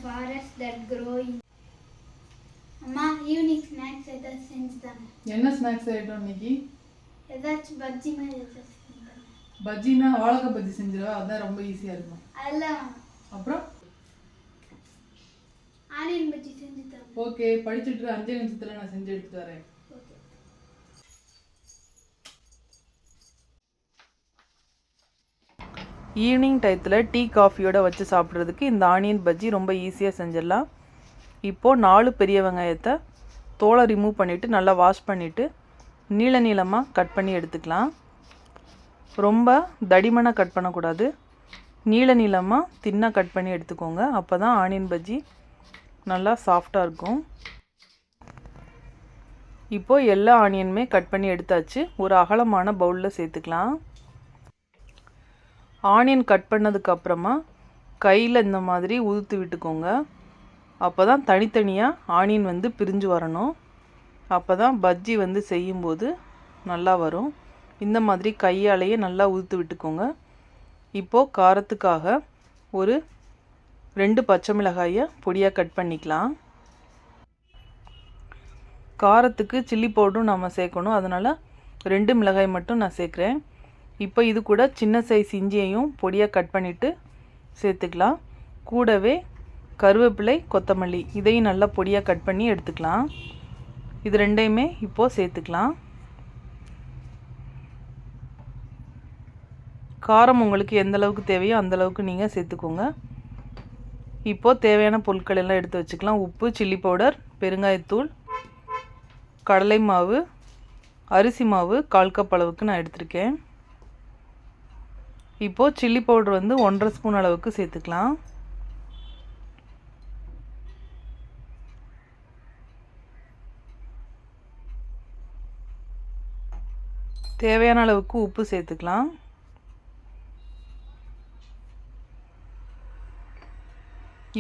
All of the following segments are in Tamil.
forest that grow in. அம்மா ஈவினிங் ஸ்நாக்ஸ் ஏதாவது செஞ்சு தாங்க. என்ன ஸ்நாக்ஸ் ஐட்டம் இன்னைக்கு? ஏதாச்சும் பஜ்ஜி மாதிரி ஏதாச்சும். பஜ்ஜினா வாழைக்காய் பஜ்ஜி செஞ்சிருவா, அதான் ரொம்ப ஈஸியா இருக்கும். அதெல்லாம் அப்புறம் ஆனியன் பஜ்ஜி செஞ்சு தாங்க. ஓகே, படிச்சிட்டு 5 நிமிஷத்துல நான் செஞ்சு எடுத்துட்டு வரேன். ஈவினிங் டயத்தில் டீ காஃபியோட வச்சு சாப்பிட்றதுக்கு இந்த ஆனியன் பஜ்ஜி ரொம்ப ஈஸியாக செஞ்சிடலாம். இப்போது 4 பெரிய வெங்காயத்தை தோலை ரிமூவ் பண்ணிவிட்டு நல்லா வாஷ் பண்ணிவிட்டு நீள நீளமாக கட் பண்ணி எடுத்துக்கலாம். ரொம்ப தடிமனாக கட் பண்ணக்கூடாது, நீள நீளமாக தின்னாக கட் பண்ணி எடுத்துக்கோங்க. அப்போ தான் ஆனியன் பஜ்ஜி நல்லா சாஃப்டாக இருக்கும். இப்போது எல்லா ஆனியனுமே கட் பண்ணி எடுத்தாச்சு. ஒரு அகலமான பவுலில் சேர்த்துக்கலாம். ஆனியன் கட் பண்ணதுக்கப்புறமா கையில் இந்த மாதிரி உதுத்து விட்டுக்கோங்க. அப்போ தான் தனித்தனியாக ஆனியன் வந்து பிரிஞ்சு வரணும். அப்போ தான் பஜ்ஜி வந்து செய்யும்போது நல்லா வரும். இந்த மாதிரி கையாலேயே நல்லா உதுத்து விட்டுக்கோங்க. இப்போது காரத்துக்காக ஒரு 2 பச்சை மிளகாயை பொடியாக கட் பண்ணிக்கலாம். காரத்துக்கு சில்லி பவுடரும் நம்ம சேர்க்கணும், அதனால் 2 மிளகாய் மட்டும் நான் சேர்க்குறேன். இப்போ இது கூட சின்ன சைஸ் இஞ்சியையும் பொடியாக கட் பண்ணிவிட்டு சேர்த்துக்கலாம். கூடவே கருவேப்பிலை, கொத்தமல்லி இதையும் நல்லா பொடியாக கட் பண்ணி எடுத்துக்கலாம். இது ரெண்டையுமே இப்போது சேர்த்துக்கலாம். காரம் உங்களுக்கு எந்த அளவுக்கு தேவையோ அந்தளவுக்கு நீங்கள் சேர்த்துக்கோங்க. இப்போது தேவையான பொருட்கள் எல்லாம் எடுத்து வச்சுக்கலாம். உப்பு, சில்லி பவுடர், பெருங்காயத்தூள், கடலை மாவு, அரிசி மாவு 1/4 கப் அளவுக்கு நான் எடுத்திருக்கேன். இப்போது சில்லி பவுடர் வந்து 1.5 ஸ்பூன் அளவுக்கு சேர்த்துக்கலாம். தேவையான அளவுக்கு உப்பு சேர்த்துக்கலாம்.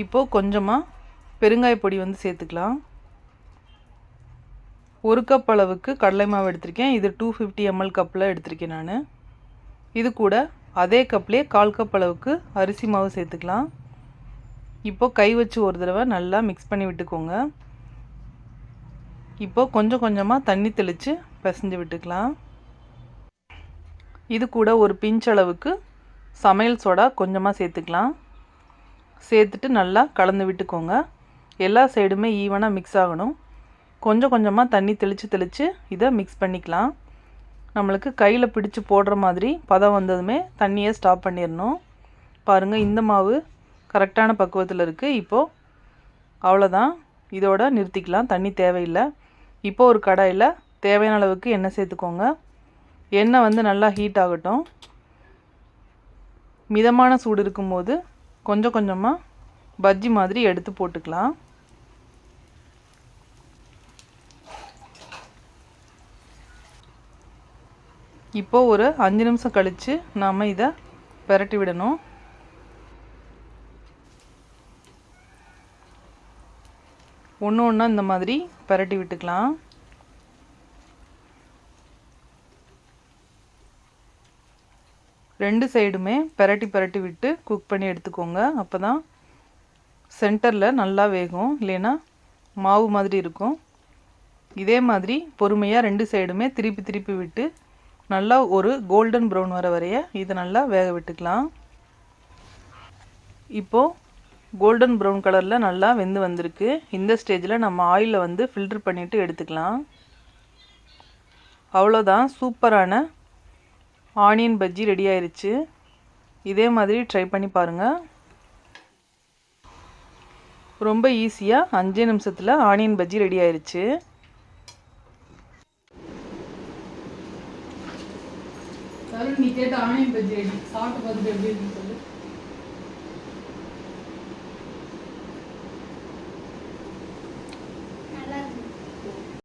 இப்போது கொஞ்சமாக பெருங்காய பொடி வந்து சேர்த்துக்கலாம். 1 கப் அளவுக்கு கடலை மாவு எடுத்திருக்கேன். இது 250 ml கப்பில் எடுத்திருக்கேன் நான். இது கூட அதே கப்லேயே 1/4 கப் அளவுக்கு அரிசி மாவு சேர்த்துக்கலாம். இப்போது கை வச்சு ஒரு தடவை நல்லா மிக்ஸ் பண்ணி விட்டுக்கோங்க. இப்போது கொஞ்சம் கொஞ்சமாக தண்ணி தெளித்து பிசைஞ்சு விட்டுக்கலாம். இது கூட ஒரு பிஞ்ச் அளவுக்கு சமையல் சோடா கொஞ்சமாக சேர்த்துக்கலாம். சேர்த்துட்டு நல்லா கலந்து விட்டுக்கோங்க. எல்லா சைடுமே ஈவனாக மிக்ஸ் ஆகணும். கொஞ்சம் கொஞ்சமாக தண்ணி தெளித்து இதை மிக்ஸ் பண்ணிக்கலாம். நம்மளுக்கு கையில் பிடிச்சி போடுற மாதிரி பதம் வந்ததுமே தண்ணியை ஸ்டாப் பண்ணிடணும். பாருங்கள், இந்த மாவு கரெக்டான பக்குவத்தில் இருக்குது. இப்போது அவ்வளோதான், இதோட நிறுத்திக்கலாம், தண்ணி தேவையில்லை. இப்போது ஒரு கடாயில் தேவையான அளவுக்கு எண்ணெய் சேர்த்துக்கோங்க. எண்ணெய் வந்து நல்லா ஹீட் ஆகட்டும். மிதமான சூடு இருக்கும்போது கொஞ்சம் கொஞ்சமாக பஜ்ஜி மாதிரி எடுத்து போட்டுக்கலாம். இப்போது ஒரு 5 நிமிஷம் கழித்து நாம் இதை பிரட்டி விடணும். ஒன்று ஒன்றா இந்த மாதிரி பிரட்டி விட்டுக்கலாம். ரெண்டு சைடுமே பிரட்டி விட்டு குக் பண்ணி எடுத்துக்கோங்க. அப்போ தான் சென்டரில் நல்லா வேகும், இல்லைன்னா மாவு மாதிரி இருக்கும். இதே மாதிரி பொறுமையாக 2 சைடுமே திருப்பி விட்டு நல்லா ஒரு கோல்டன் ப்ரௌன் வர வரைய இதை நல்லா வேக விட்டுக்கலாம். இப்போது கோல்டன் ப்ரௌன் கலரில் நல்லா வெந்து வந்திருக்கு. இந்த ஸ்டேஜில் நம்ம ஆயிலை வந்து ஃபில்டர் பண்ணிவிட்டு எடுத்துக்கலாம். அவ்வளோதான், சூப்பரான ஆனியன் பஜ்ஜி ரெடி ஆயிருச்சு. இதே மாதிரி ட்ரை பண்ணி பாருங்கள். ரொம்ப ஈஸியாக 5 நிமிஷத்தில் ஆனியன் பஜ்ஜி ரெடி ஆயிருச்சு. நீ கேட்ட ஆனியன் பஜ்ஜி ரெடி, சாப்பிட்டு பார்த்துட்டு எப்படி இருக்குன்னு சொல்லு.